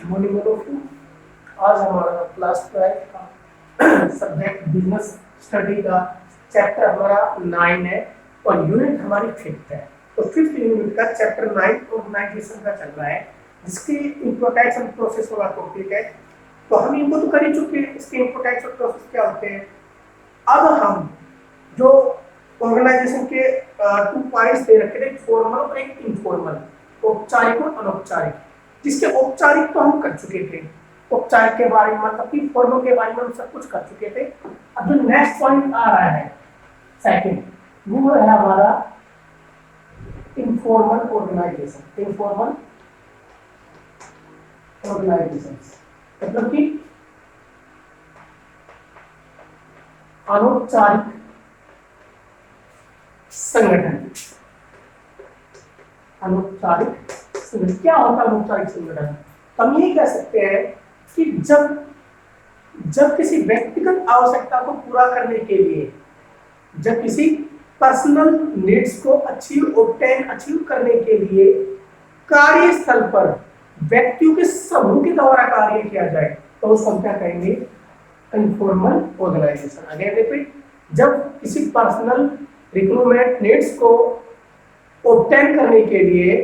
Morning of. आज हमारा class 12 का सब्जेक्ट बिजनेस स्टडी का चैप्टर हमारा 9 है और यूनिट हमारी 5th है। तो 5th यूनिट का चैप्टर 9 ऑर्गेनाइजेशन का चल रहा है, जिसकी इम्पोर्टेंस एंड प्रोसेस वाला टॉपिक है। तो हम इनको तो कर ही चुके हैं, इसके इम्पोर्टेंस और प्रोसेस क्या होते हैं। अब हम जो ऑर्गेनाइजेशन के 2 पॉइंट्स दे रखे थे, फॉर्मल और एक इनफॉर्मल, औपचारिक और अनौपचारिक। जिसके औपचारिक तो हम कर चुके थे, औपचारिक के बारे में मतलब कि फॉर्मल के बारे में हम सब कुछ कर चुके थे। अब जो नेक्स्ट पॉइंट आ रहा है सेकंड, वो है हमारा इनफॉर्मल ऑर्गेनाइजेशन। इनफॉर्मल ऑर्गेनाइजेशन मतलब कि अनौपचारिक संगठन। अनौपचारिक संगठन क्या होता है? अनौपचारिक संगठन हम ये कह सकते हैं कि जब किसी व्यक्तिगत आवश्यकता को पूरा करने के लिए, जब किसी पर्सनल नीड्स को अचीव करने के लिए कार्यस्थल पर व्यक्तियों के समूह के द्वारा कार्य किया जाए, तो उसको हम क्या कहेंगे? Informal organisation. अगेन रिपीट, जब किसी पर्सनल रिक्रूटमेंट नीड्स को ऑब्टेन करने के लिए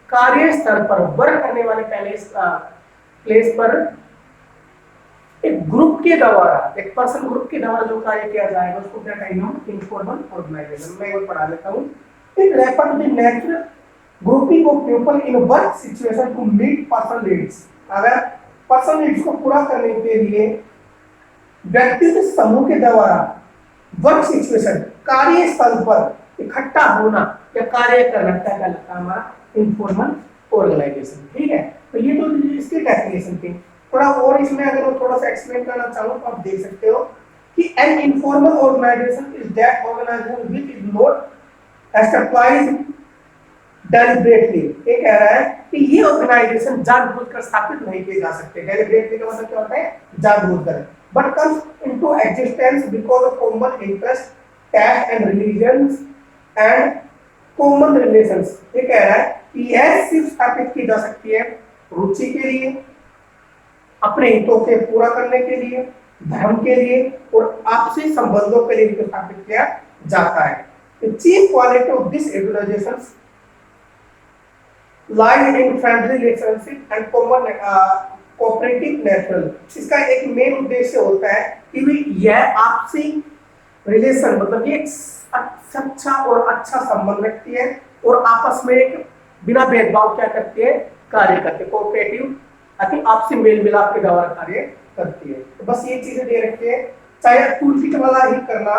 कार्यस्थल पर वर्क करने वाले प्लेस पर एक ग्रुप के द्वारा, एक पर्सन ग्रुप के द्वारा जो कार्य किया जाएगा, उसको क्या कहेंगे हम? Informal organisation. मैं एक पढ़ा देता हूँ। It refer to the natural grouping of people in work situation to meet person needs. अगर पर्सन नीड्स को पूरा करने के लिए व्यक्ति के समूह के द्वारा वर्क सिचुएशन, कार्यस्थल पर इकट्ठा होना या कार्य करना, क्या कहलाता है? हमारा इनफॉर्मल ऑर्गेनाइजेशन। ठीक है, तो ये तो इसकी डेफिनेशन थी। थोड़ा और इसमें अगर मैं थोड़ा सा एक्सप्लेन करना चाहूँ तो आप देख सकते हो कि an informal organisation is that organisation which is not established deliberately. ये कह रहा है कि ये ऑर्गेनाइजेशन जानबूझकर स्थापित नहीं किए जा सकते। डेलिबरेटली का मतलब क्या होता है? जानबूझकर। But comes into existence because of common interest, tax and religions and common relations. ये कह रहा है कि यह सिर्फ स्थापित की जा सकती है रुचि के लिए, अपने हितों के पूरा करने के लिए, धर्म के लिए और आपसी संबंधों के लिए स्थापित किया जाता है। The chief quality of this organization lies in friendly relationship and common cooperative nature। इसका एक मेन उद्देश्य होता है कि यह आपसी रिलेशन मतलब ये अच्छा और अच्छा संबंध रखती है और आपस में एक बिना भेदभाव क्या करती है? कार्य करती है। कोऑपरेटिव आपसी मेल मिलाप के द्वारा कार्य करती है। तो बस ये चीजें दे रखी है, चाहे टूल किट वाला ही करना,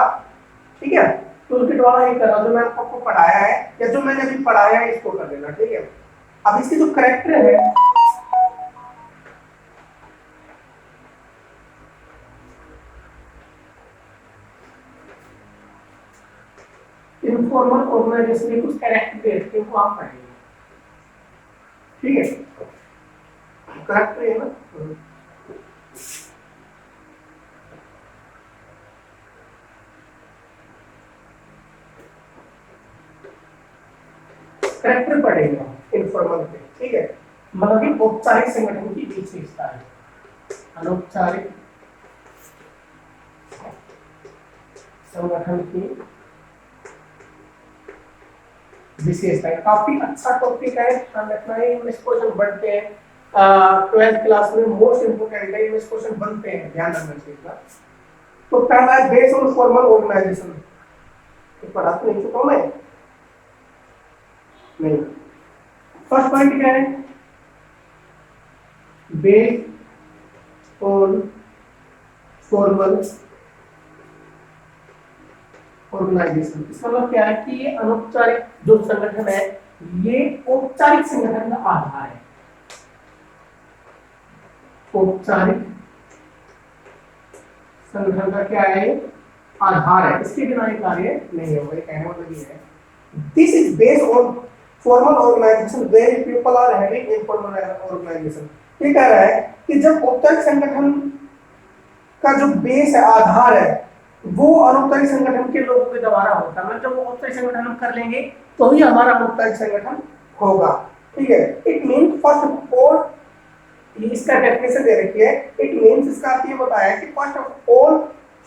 ठीक है, टूल किट वाला ही करना जो मैंने आपको पढ़ाया है या जो मैंने अभी पढ़ाया है इसको कर लेना। ठीक है, अब इसकी जो करेक्टर है, इनफॉर्मल ऑर्गेनाइजेशन में कुछ कैरेक्टर दे रखे हैं, वो आप पढ़ेंगे। ठीक है, करेक्ट है ना? करेक्टर पढ़ेगा इनफॉर्मल पे। ठीक है, मतलब कि औपचारिक संगठन की विशेषता है, अनौपचारिक संगठन की विशेषता है। काफी अच्छा टॉपिक है, ध्यान रखना है। इंग्लिश क्वेश्चन बनते हैं 12th क्लास में, मोस्ट इंपोर्टेंट है, इंग्लिश क्वेश्चन बनते हैं, ध्यान रखना चाहिए। तो पहला है बेस ऑन फॉर्मल ऑर्गेनाइजेशन। पढ़ा तो नहीं चुका मैं? नहीं। फर्स्ट पॉइंट क्या है? Base on formal organisation. इसका मतलब क्या है कि ये अनौपचारिक जो संगठन है, ये औपचारिक संगठन का आधार है। औपचारिक संगठन का क्या है? आधार है। इसके बिना ये कार्य नहीं होगा। कहने मतलब ये है, this is based on formal organisation where people are having informal organisation. ये कह रहा है कि जब औपचारिक संगठन का जो बेस है, आधार है, वो अनौपचारिक संगठन के लोगों के द्वारा होता है। मतलब जब वो औपचारिक संगठन हम कर लेंगे तो ही हमारा अनौपचारिक संगठन होगा। ठीक है, it mean first of all ये इसका डेफिनेशन दे रखी है। इट मींस इसका अर्थ ये बताया है कि first of all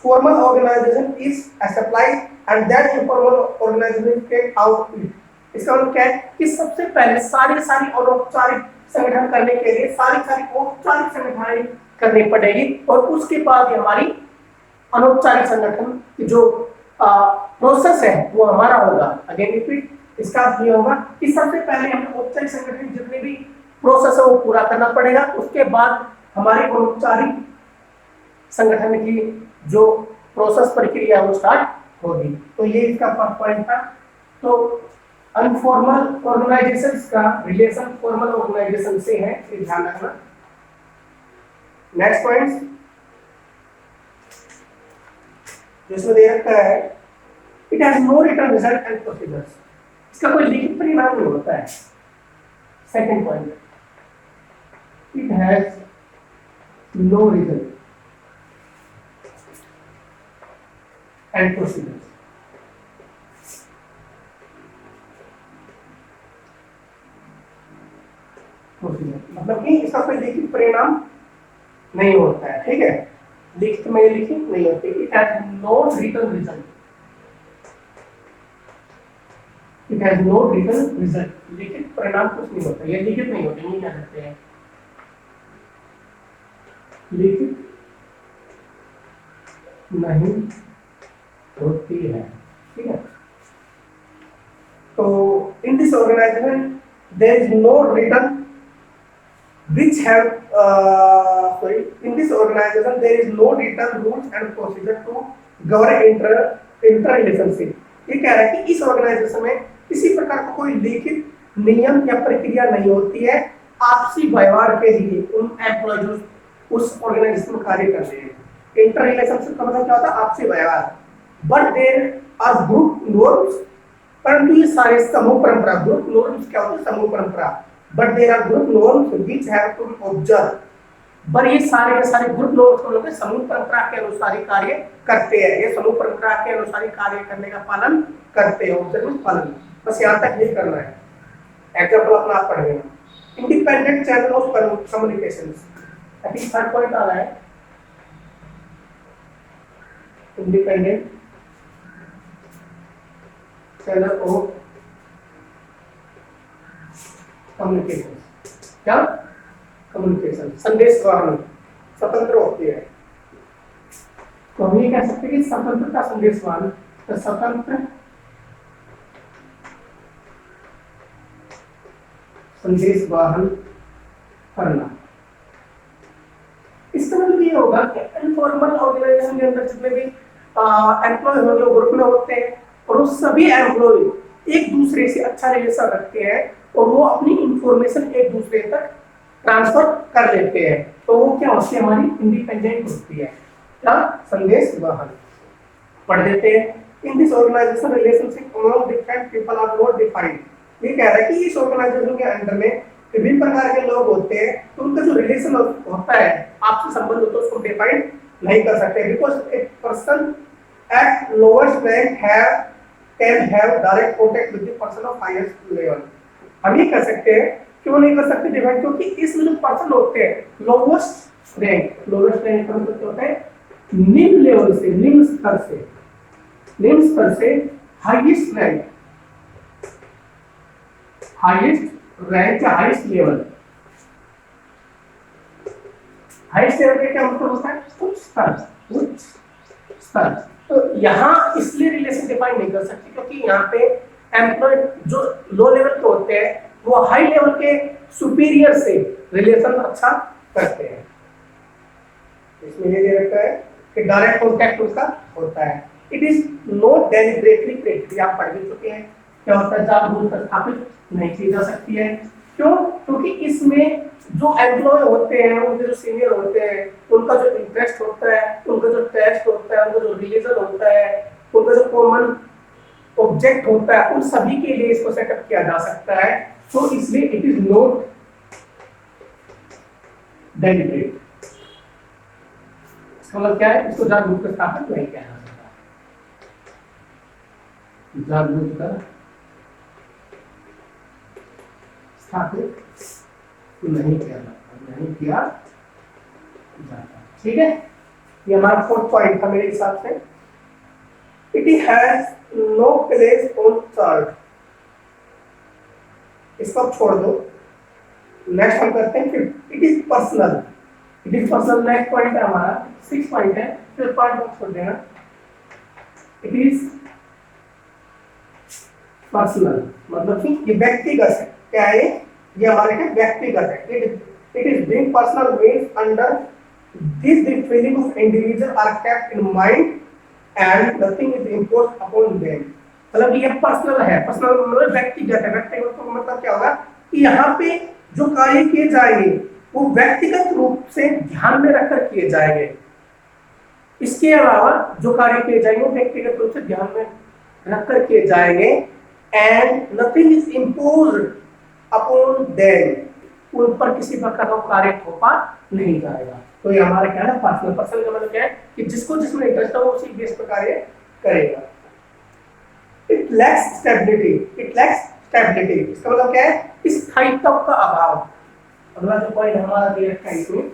formal organisation is established and that informal organisation can out it. इसका मतलब क्या है कि सबसे पहले सारी अनौपचारिक संगठन करने के लिए सारी औपचारिक संगठन करनी पड़ेगी और उसके बाद हमारी अनौपचारिक संगठन की जो प्रोसेस है वो हमारा होगा। अगेन रिपीट, इसका अर्थ ये होगा कि सबसे पहले हमें औपचारिक संगठन जितने भी प्रोसेस है वो पूरा करना पड़ेगा, उसके बाद हमारी अनौपचारिक संगठन की जो प्रोसेस प्रक्रिया वो स्टार्ट होगी। तो ये इसका फर्स्ट पॉइंट था। तो अनफॉर्मल ऑर्गेनाइजेशंस का रिलेशन फॉर्मल ऑर्गेनाइजेशन से है, ये ध्यान रखना। नेक्स्ट पॉइंट जिसमें दे रखा है, it has no written result and procedures. इसका कोई लिखित परिणाम नहीं होता है। Second point, it has no result and procedures. मतलब कि इसका कोई लिखित परिणाम नहीं होता है, ठीक है। लिखित में लिखित नहीं होती। It has no written result, it has no written result. लिखित परिणाम कुछ नहीं होता, ये लिखित नहीं होते, नहीं कह सकते हैं लिखित नहीं होती है, ठीक है। तो in this organisation there is no written which have in this organization there is no written rules and procedure to govern inter relationship। ये कह रहा है कि इस ऑर्गेनाइजेशन में किसी प्रकार का कोई लिखित नियम या प्रक्रिया नहीं होती है आपसी व्यवहार के लिए उन एम्प्लॉयज उस ऑर्गेनाइजेशन में कार्य कर रहे हैं। इंटर रिलेशनशिप का मतलब क्या होता है? आपसी व्यवहार। But there are group norms, परंतु ये सारे समूह परंपरा, ग्रुप नॉर्म्स क्या होते हैं? समूह परंपरा। But there are group norms which have to be observed। पर ये सारे के सारे ग्रुप नॉर्म्स को लोग समूह परंपरा के अनुसार ही कार्य करते हैं। ये समूह परंपरा के अनुसार ही कार्य करने का पालन करते हैं, ऑब्जर्व पालन। बस यहाँ तक ये करना है। एग्जाम्पल अपना आप पढ़ेंगे। इंडिपेंडेंट चैनल ऑफ कम्युनिकेशन, अभी थर्ड पॉइंट आ रहा है। इंडिपेंडेंट चैनल ऑफ कम्युनिकेशन, क्या? कम्युनिकेशन, संदेश वाहन स्वतंत्र होती है। तो हम ये कह सकते हैं कि स्वतंत्रता संदेश वाहन, तो स्वतंत्र संदेश वाहन करना। इसका मतलब ये होगा कि इनफॉर्मल ऑर्गेनाइजेशन के अंदर जितने भी एम्प्लॉय होंगे ग्रुप में होते हैं और वो सभी एम्प्लॉय एक दूसरे से अच्छा रिलेशन रखते हैं और वो अपनी इंफॉर्मेशन एक दूसरे तक ट्रांसफर कर लेते हैं। तो वो क्या होती है? हमारी इंडिपेंडेंट होती है। क्या? संदेश वाहन। पढ़ देते हैं। In this organisation relationship among different people are not defined. ये कह रहा है कि इस ऑर्गेनाइजेशन के अंदर में विभिन्न प्रकार के लोग होते हैं, तो उनका जो रिलेशन होता है, आपसी संबंध होता है, उसको डिफाइन नहीं कर सकते। Because a person at lowest rank can have direct contact with the person of highest level. हम ये कर सकते हैं, क्यों नहीं कर सकते डिफाइन? क्योंकि इसमें जो पर्सन होते हैं लोवेस्ट रैंक का मतलब होता है निम्न लेवल से, निम्न स्तर से हाईएस्ट रैंक या हाईएस्ट लेवल। हाईएस्ट लेवल का क्या मतलब होता है? उच्च स्तर। तो यहाँ इसलिए रिलेशन डिफाइन नहीं कर सकते क्योंकि यहाँ पे एम्प्लॉय जो लो लेवल के होते हैं वो हाई लेवल के सुपीरियर से रिलेशन अच्छा करते हैं। इसमें ये दे रखा है कि डायरेक्ट कॉन्टैक्ट उसका होता है। It is not deliberately created. आप पढ़ चुके हैं क्या होता है? जानबूझकर स्थापित नहीं की जा सकती है। क्यों? क्योंकि इसमें जो एम्प्लॉय होते हैं, उनके जो सीनियर होते हैं, उनका जो इंटरेस्ट होता है, उनका जो टेस्ट होता है, उनका जो रिलीजन होता है, उनका जो कॉमन ऑब्जेक्ट होता है, उन सभी के लिए इसको सेटअप किया जा सकता है। तो इसलिए इट इज नॉट डेलिब्रेट। इसका मतलब क्या है? इसको जानबूझकर स्थापित नहीं किया जा सकता, जानबूझकर स्थापित नहीं किया जाता। नहीं किया जाता। ठीक है, ये हमारा फोर्थ पॉइंट था मेरे हिसाब से। It has no place on chart, इसको आप छोड़ दो। नेक्स्ट हम करते हैं फिर it is personal. It is personal next point है हमारा, 6 पॉइंट है, फिर पॉइंट को छोड़ देना। इट इज पर्सनल मतलब कि ये व्यक्तिगत है। क्या है ये हमारे क्या व्यक्तिगत है। It is being personal means under this the feeling of individual are kept in mind and nothing is imposed upon them. मतलब ये पर्सनल है, पर्सनल मतलब व्यक्तिगत है। व्यक्तिगत का मतलब क्या होगा कि यहाँ पे जो कार्य किए जाएंगे वो व्यक्तिगत रूप से ध्यान में रखकर किए जाएंगे। इसके अलावा जो कार्य किए जाएंगे वो व्यक्तिगत रूप से ध्यान में रखकर किए जाएंगे and nothing is imposed upon them. उन पर किसी प्रकार का कार्य थोपा नहीं जाएगा। तो ये हमारा क्या है पर्सनल। पर्सनल का मतलब क्या है कि जिसको जिसमें इंटरेस्ट है वो उसी बेस पर कार्य करेगा। It lacks stability. It lacks stability इसका मतलब क्या है स्थायित्व का अभाव। अगला जो पॉइंट हमारा दे रखा है इसमें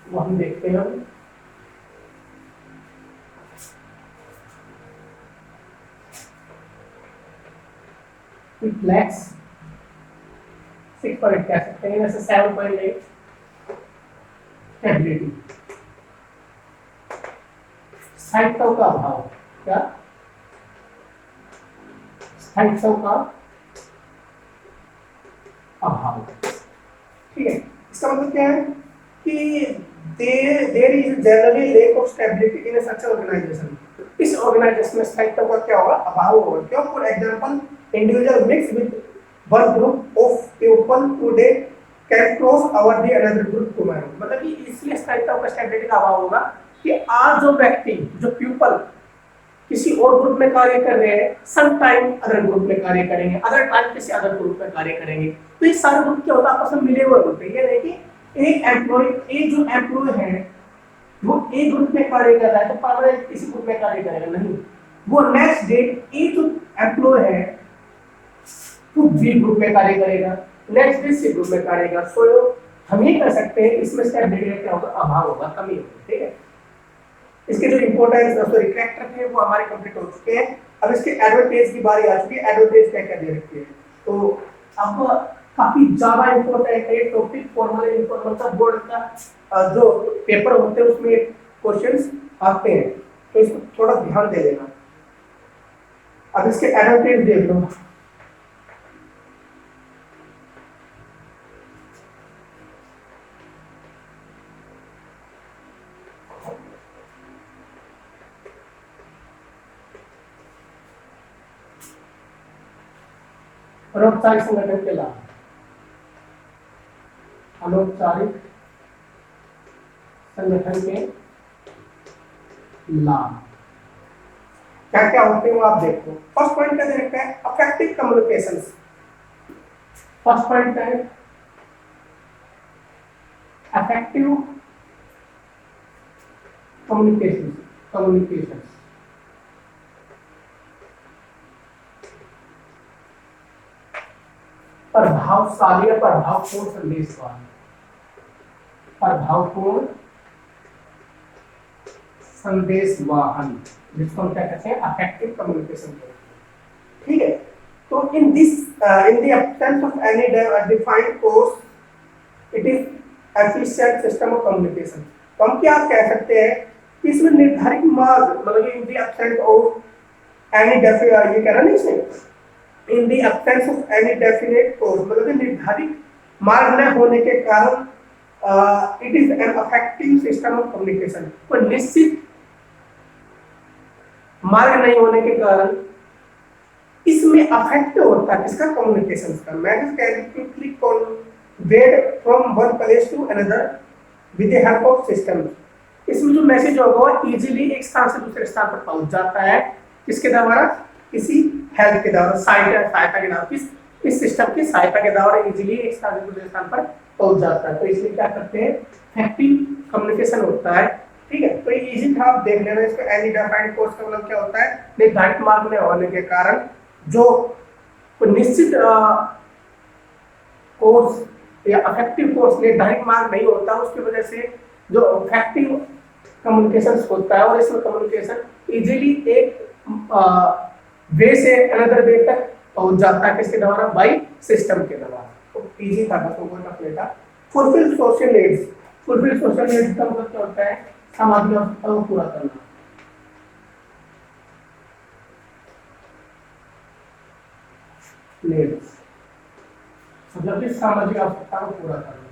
वो हम देखते हैं। इट लैक्स 6 पॉइंट कह सकते हैं, जैसे 7.8 स्टेबिलिटी, स्थायित्व का अभाव। क्या स्थायित्व का अभाव। ठीक है, इसका मतलब क्या है कि there is generally lack of stability in such organisation. इस ऑर्गेनाइजेशन में स्थायित्व का क्या होगा अभाव होगा। क्यों? For example individual mix with one group of people today can cross over the another group tomorrow. मतलब कि इसलिए स्थायित्व का स्टेबिलिटी का अभाव होगा कि आज जो व्यक्ति जो पीपल किसी और ग्रुप में कार्य कर रहे हैं, सम टाइम अदर ग्रुप में कार्य करेंगे, अदर टाइम किसी अदर ग्रुप में कार्य करेंगे। तो ये सारे ग्रुप क्या होता है आपस में मिले हुए होते हैं। ये नहीं कि एक जो एम्प्लॉय है वो एक ग्रुप में कार्य कर रहा है तो परमानेंट किसी ग्रुप में कार्य करेगा नहीं। वो नेक्स्ट डे एक जो एम्प्लॉय है वो बी ग्रुप में कार्य करेगा, नेक्स्ट डे सी ग्रुप में कार्य करेगा। सो हम ये कर सकते हैं इसमें स्टेबिलिटी क्या होगा अभाव होगा, कमी होगी। ठीक है, इसके जो इंपॉर्टेंस सॉरी कैरेक्टर थे वो हमारे कंप्लीट हो चुके हैं। अब इसके एडवांटेज की बारी आ चुकी है। एडवांटेज क्या क्या दे रखी है तो अब काफी ज्यादा इंपॉर्टेंट है टॉपिक। फॉर्मल इनफॉर्मल का बोर्ड का जो पेपर होते हैं उसमें क्वेश्चंस आते हैं तो इसको थोड़ा ध्यान दे देना। अब इसके एडवांटेज देख लो। अनौपचारिक संगठन के लाभ। अनौपचारिक संगठन के लाभ क्या क्या होते हैं वो आप देखो। फर्स्ट पॉइंट क्या दे रखा है अफेक्टिव कम्युनिकेशन। फर्स्ट पॉइंट है अफेक्टिव कम्युनिकेशन। प्रभावशाली या प्रभावपूर्ण संदेशवाहन। प्रभावपूर्ण संदेशवाहन जिसको हम क्या कहते हैं अफेक्टिव कम्युनिकेशन कहते हैं। ठीक है, तो in the absence of any defined course it is efficient system of communication. तो हम क्या कह सकते हैं कि इसमें निर्धारित मार्ग मतलब in the absence of any ये कह रहा नहीं इसमें in the absence of any definite course मतलब निर्धारित मार्ग न होने के कारण it is an effective system of communication. कोई निश्चित मार्ग नहीं होने के कारण इसमें अफेक्ट होता है किसका कम्युनिकेशन का। Message can be quickly conveyed from one place to another with the help of system. इसमें जो मैसेज होगा वो इजीली एक स्थान से दूसरे स्थान पर पहुंच जाता है किसके द्वारा किसी हेल्प के द्वारा सहायता के द्वारा इस सिस्टम की सहायता के द्वारा इजीली एक स्थान से दूसरे स्थान पर पहुंच जाता है। तो इसलिए क्या करते हैं इफेक्टिव कम्युनिकेशन होता है। ठीक है, तो ये इजी था आप देख लेना इसको। एनी डिफाइंड कोर्स का मतलब क्या होता है निर्धारित मार्ग में होने के कारण जो कोई निश्चित कोर्स या अफेक्टिव कोर्स में डायरेक्ट मार्क नहीं होता, उसकी वजह से जो अफेक्टिव कम्युनिकेशन होता है और इसमें कम्युनिकेशन इजीली एक वे से अनदर वे तक पहुंच जाता है, किसके द्वारा, बाई सिस्टम के द्वारा। तो इजी था बस ऊपर का प्लेटा। Fulfil social needs, fulfil social needs का मतलब क्या होता है, सामाजिक आवश्यकताओं को पूरा करना। नीड्स मतलब कि सामाजिक आवश्यकता को पूरा करना,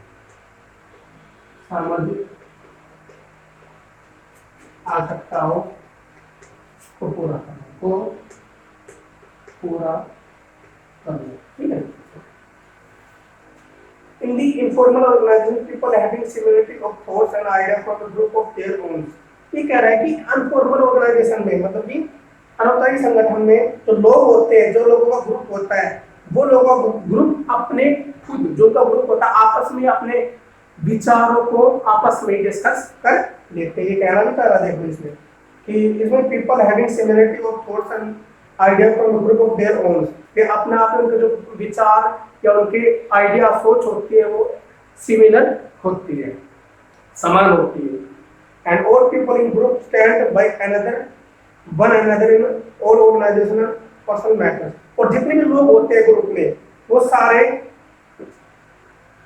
सामाजिक आवश्यकताओं को पूरा करना, ठीक है। In the informal organization, people having similarity of thoughts and ideas from a group of their own। ये कह रहा है कि अनफॉर्मल ऑर्गेनाइजेशन में, मतलब कि अनौपचारिक संगठन में जो लोग होते हैं, जो लोगों का ग्रुप होता है, वो लोगों का ग्रुप अपने खुद जो का ग्रुप होता है आपस में अपने विचारों को आपस में डिस्कस कर लेते हैं। ये कहना भी कर रहा है, देखो इसमें कि इसमें people having similarity of thoughts and idea from group of their own, ये अपने आप में उनके जो विचार या उनके आइडिया सोच होती है वो सिमिलर होती है, समान होती है। And all people in group stand by another one another in all organisational personal matters. और जितने भी लोग होते हैं ग्रुप में वो सारे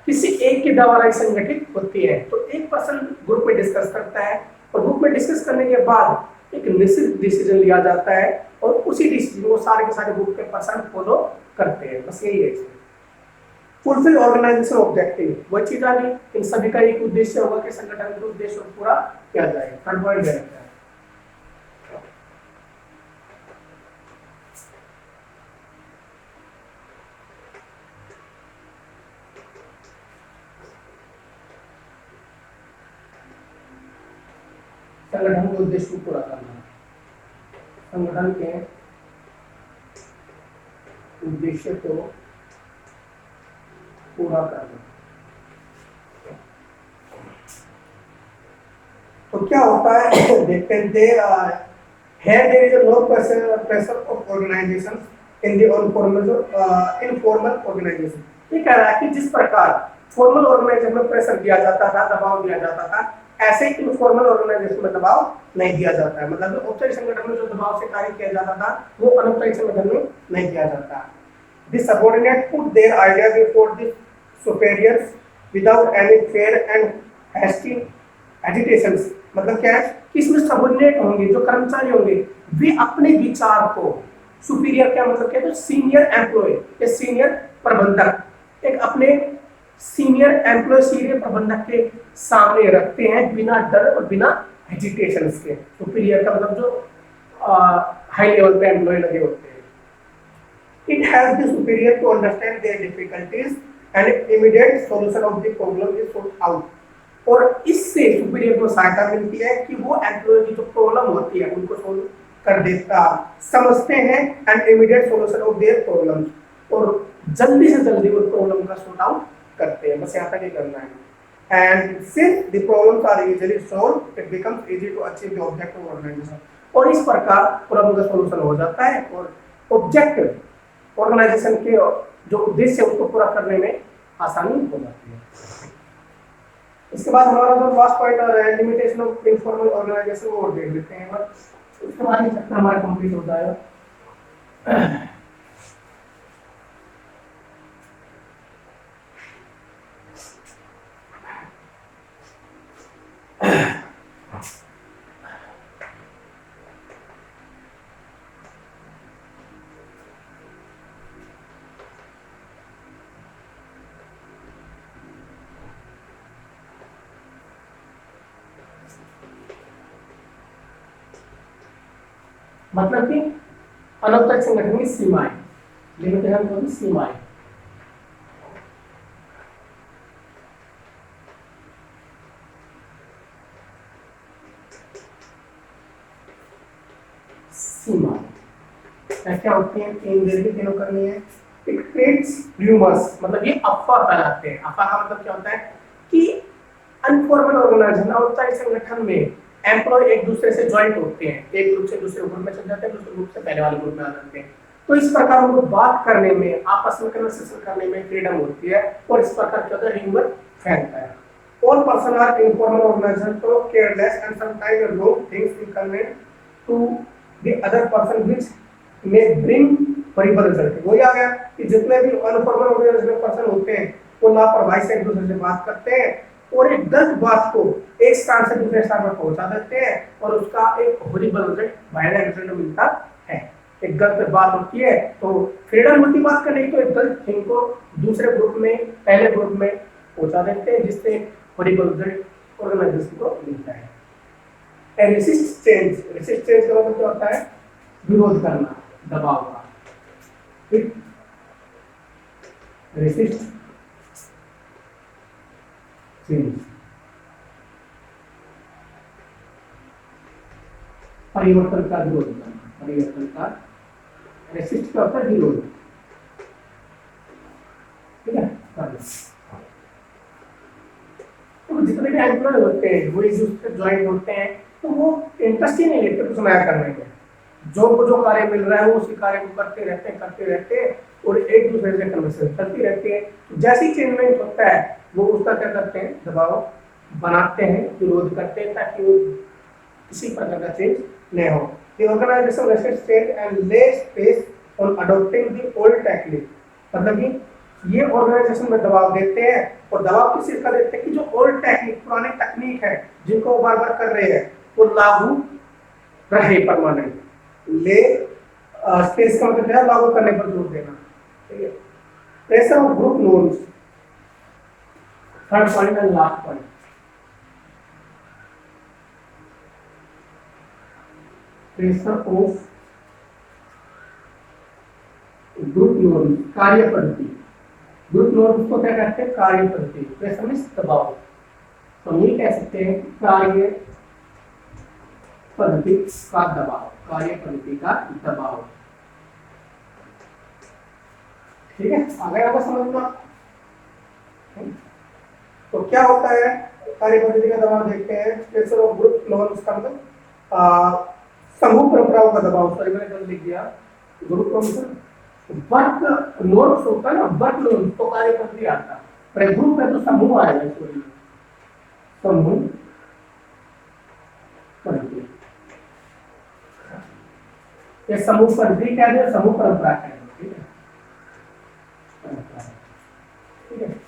किसी एक के द्वारा ही संगठित होती है। तो एक पर्सन ग्रुप में डिस्कस करता है और ग्रुप में डिस्कस करने के बाद एक निश्चित डिसीजन लिया जाता है और उसी डिसीजन को सारे के सारे ग्रुप के पर्सन फॉलो करते हैं। बस यही है। फुलफिल ऑर्गेनाइजेशन ऑब्जेक्टिव, वह चीज आ गई, इन सभी का एक उद्देश्य होगा कि संगठन के उद्देश्य को पूरा किया जाए। थर्ड पॉइंट है संगठन के उद्देश्य को पूरा करना, संगठन के उद्देश्य को पूरा करना। तो क्या होता है देखते हैं, here there is a no pressure of organization in the informal organization। ये कह रहा है कि जिस प्रकार फॉर्मल ऑर्गेनाइजेशन में प्रेशर दिया जाता था, दबाव दिया जाता था, ऐसे इनफॉर्मल ऑर्गेनाइजेशन में दबाव नहीं दिया जाता है। मतलब औपचारिक संगठन में जो दबाव से कार्य किया जाता था वो अनौपचारिक संगठन में नहीं किया जाता। The subordinate put their idea before the superiors without any fear and hasty agitations। मतलब क्या है कि इसमें सबऑर्डिनेट होंगे, जो कर्मचारी होंगे, वे अपने विचार को, सुपीरियर क्या मतलब क्या है, तो सीनियर एम्प्लॉय या सीनियर प्रबंधक, एक अपने सीनियर एम्प्लॉय सीनियर प्रबंधक के सामने रखते हैं बिना डर और बिना हेजिटेशन के। सुपीरियर का मतलब जो हाई लेवल पे एम्प्लॉय लगे होते हैं। It helps the superior to understand their difficulties and immediate solution of the problem is sought out। और इससे सुपीरियर को सहायता मिलती है कि वो एम्प्लॉय की जो प्रॉब्लम होती है उनको सोल्व कर देता, समझते हैं and immediate solution of their problem, और जल्दी से जल्दी उस प्रॉब्लम का सॉर्ट आउट करते हैं। बस यहाँ तक ही करना है। And since the problems are easily solved it becomes easy to achieve the objective of organisation. और इस प्रकार प्रॉब्लम का सॉल्यूशन हो जाता है और ऑब्जेक्टिव ऑर्गेनाइजेशन के जो उद्देश्य है उसको पूरा करने में आसानी हो जाती है। इसके बाद हमारा जो लास्ट पॉइंट आ रहा है लिमिटेशन ऑफ इनफॉर्मल ऑर्गेनाइजेशन, वो और देख लेते हैं। उसके बाद ये चैप्टर हमारा कंप्लीट हो जाएगा। मतलब कि अनौपचारिक संगठन की सीमाएं, लिमिटेशन को भी सीमाएं। सीमा क्या होती है, तीनों करनी है। इट क्रिएट्स र्यूमर्स, मतलब ये अफवाह फैलाते हैं। अफवाह का मतलब क्या होता है कि अनफॉर्मल ऑर्गेनाइजेशन, औपचारिक संगठन में एम्प्लॉय एक दूसरे से ज्वाइंट होते हैं, एक ग्रुप से दूसरे ग्रुप में चले जाते हैं, दूसरे ग्रुप से पहले वाले ग्रुप में आ जाते हैं। तो इस प्रकार उनको बात करने में, आपस में कन्वर्सेशन करने में फ्रीडम होती है, और इस प्रकार क्या होता है, ह्यूमर फैलता है। All person are informal organization तो careless and sometimes wrong things in conveyed to the other person which may bring horrible result। वही आ गया कि जितने भी अनफॉर्मल ऑर्गेनाइजेशन पर्सन होते हैं वो लापरवाही से एक दूसरे से बात करते हैं और एक गलत बात को एक स्थान से दूसरे स्थान पर पहुंचा देते हैं और उसका एक हॉरिबल रिजल्ट बाहर रिजल्ट मिलता है। एक गलत बात होती है तो फ्रीडम होती बात करने की, तो एक गलत थिंग को दूसरे ग्रुप में, पहले ग्रुप में पहुंचा देते हैं जिससे हॉरिबल रिजल्ट ऑर्गेनाइजेशन को मिलता है। रेसिस्ट चेंज, रेसिस्ट चेंज का मतलब क्या होता है, विरोध करना दबाव का, ठीक। रेसिस्ट चेंज, परिवर्तन का विरोध करना, परिवर्तन का, रेसिस्ट का होता है विरोध, ठीक है। तो जितने भी एम्प्लॉय होते हैं वो एक दूसरे से ज्वाइन होते हैं तो वो इंटरेस्ट ही नहीं लेते कुछ नया करने में, जो कार्य मिल रहा है वो उसी कार्य को करते रहते हैं और एक दूसरे से कन्वर्सेशन करती रहती है। जैसी चेंजमेंट होता है वो उसका क्या करते हैं, दबाव बनाते हैं, विरोध करते हैं ताकि वो किसी प्रकार का चेंज नहीं हो। The organization resists change and lays space on adopting the old technique। मतलब कि ये ऑर्गेनाइजेशन में दबाव देते हैं और दबाव किस चीज का देते हैं कि जो ओल्ड टेक्निक, पुरानी तकनीक है जिनको वो बार बार कर रहे हैं वो लागू रहे परमानेंट। ले स्पेस का मतलब है लागू करने पर जोर देना, ठीक है। Pressure of group norms, third point and last point. Pressure of group norms, कार्य पद्धति। ग्रुप नॉर्म्स को क्या कहते हैं, कार्य पद्धति। प्रेशर मींस दबाव, तो ये कह सकते हैं कार्य पद्धति का दबाव, कार्य पद्धति का दबाव, ठीक है। आ गया आपको समझ में? तो क्या होता है कार्य पद्धति का दबाव, देखते हैं। प्रेशर ऑफ ग्रुप नॉर्म्स का मतलब समूह परंपराओं का दबाव, सॉरी मैंने गलत लिख दिया, ग्रुप नॉर्म्स वर्क नॉर्म्स होता है ना, वर्क नॉर्म्स तो कार्य पद्धति आता है, पर ग्रुप में तो समूह आएगा, सॉरी समूह पद्धति। ये समूह पद्धति क्या है, समूह परंपरा क्या है, ठीक है, ठीक है।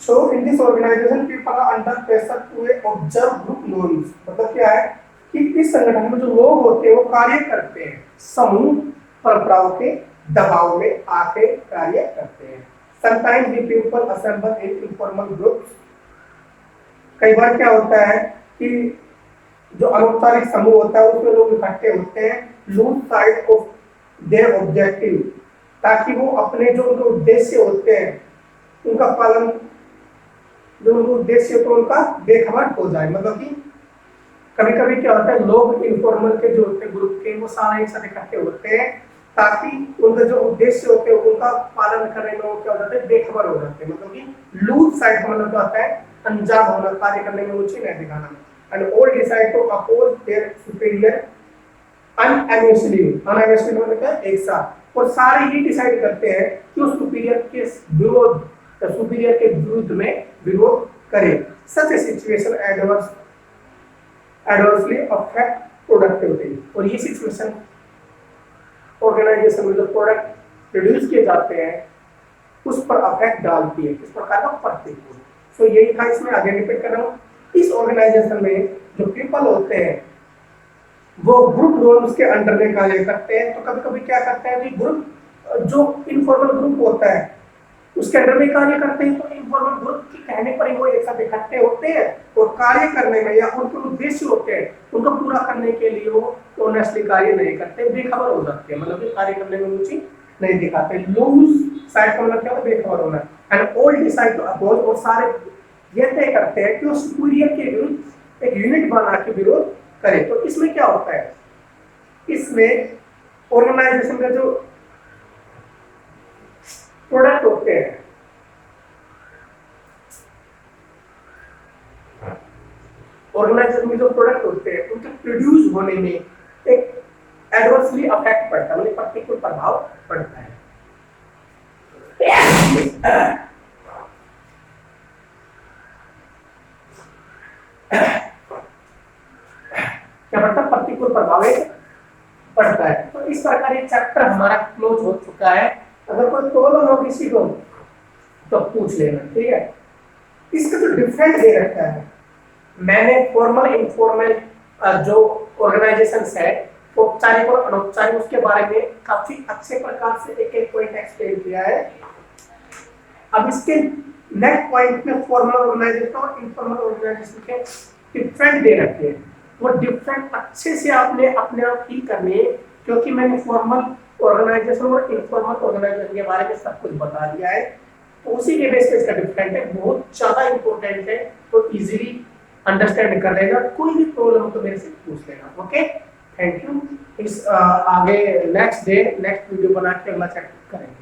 So in this organization people are under pressure to observe group norms। मतलब क्या है कि इस संगठन में जो लोग होते हैं वो कार्य करते हैं, समूह परंपराओं के दबाव में आके कार्य करते हैं। Sometimes the people assemble in informal groups। कई बार क्या होता है कि जो अनौपचारिक समूह होता है उसमें लोग इकट्ठे होते हैं, lose sight of their objective, ताकि वो अपने जो उनके उद्देश्य होते हैं उनका पालन, जो उनको उद्देश्य तो उनका बेखबर हो जाए। मतलब कि कभी कभी क्या होता है, लोग इनफॉर्मल के जो होते हैं ग्रुप के वो सारे एक साथ इकट्ठे होते हैं ताकि उनके जो उद्देश्य होते हैं उनका पालन करने में वो क्या हो जाते हैं, बेखबर हो जाते हैं। मतलब कि लूज साइड का मतलब क्या होता है, अनजान होना, कार्य करने में रुचि नहीं दिखाना। And all decide to oppose their superior unanimously, unanimously मतलब क्या, एक साथ, और सारे ये डिसाइड करते हैं कि उस सुपीरियर के विरोध, सुपीरियर के विरुद्ध में विरोध करें। सच ए सिचुएशन एडवर्सली अफेक्ट प्रोडक्टिविटी। और ये सिचुएशन ऑर्गेनाइजेशन में जो प्रोडक्ट प्रोड्यूस किए जाते हैं उस पर अफेक्ट डालती है, किस प्रकार का, प्रतिकूल। सो यही था, इसमें आगे रिपीट कर रहा हूँ। इस ऑर्गेनाइजेशन में जो पीपल होते हैं वो ग्रुप नॉर्म्स के अंडर में कार्य करते हैं। तो कभी कभी क्या करते हैं कि ग्रुप, जो इनफॉर्मल ग्रुप होता है उसके अंडर में कार्य करते हैं, तो इनफॉर्मल ग्रुप के कहने पर ही वो एक साथ इकट्ठे होते हैं और कार्य करने में या उनके उद्देश्य होते हैं उनको पूरा करने के लिए वो ऑनेस्टली कार्य नहीं करते, बेखबर हो जाते हैं। मतलब कि कार्य करने में रुचि नहीं दिखाते। लूज साइड का मतलब क्या होता है, बेखबर होना। And all decide to oppose, और सारे ये तय करते हैं कि वो सुपीरियर के विरुद्ध एक यूनिट बना के विरोध करे। तो इसमें क्या होता है, इसमें ऑर्गेनाइजेशन का जो प्रोडक्ट होते हैं, ऑर्गेनाइजेशन में जो प्रोडक्ट होते हैं उनके प्रोड्यूस होने में एक एडवर्स एडवर्सली अफेक्ट पड़ता है, मतलब प्रतिकूल प्रभाव पड़ता है। क्या पड़ता है? प्रतिकूल प्रभाव पड़ता है। तो इस प्रकार ये चैप्टर हमारा क्लोज हो चुका है। अगर कोई प्रॉब्लम हो किसी को तो पूछ लेना, ठीक है। इसका जो डिफरेंट दे रखा है, मैंने फॉर्मल इनफॉर्मल जो ऑर्गेनाइजेशंस है, औपचारिक और अनौपचारिक, उसके बारे में काफी अच्छे प्रकार से एक एक पॉइंट एक्सप्लेन किया है। अब इसके नेक्स्ट पॉइंट में फॉर्मल ऑर्गेनाइजेशन और इनफॉर्मल ऑर्गेनाइजेशन के डिफरेंट दे रखे हैं। वो डिफरेंट अच्छे से आपने अपने आप ही करने हैं, क्योंकि मैंने फॉर्मल ऑर्गेनाइजेशन और इनफॉर्मल ऑर्गेनाइजेशन के बारे में सब कुछ बता दिया है। तो उसी के बेस पे इसका डिफरेंट है, बहुत ज्यादा इंपॉर्टेंट है, तो इजीली अंडरस्टैंड कर लेगा। कोई भी प्रॉब्लम हो तो मेरे से पूछ लेना। Okay, thank you. इस आगे नेक्स्ट वीडियो बना के अगला चैप्टर करेंगे।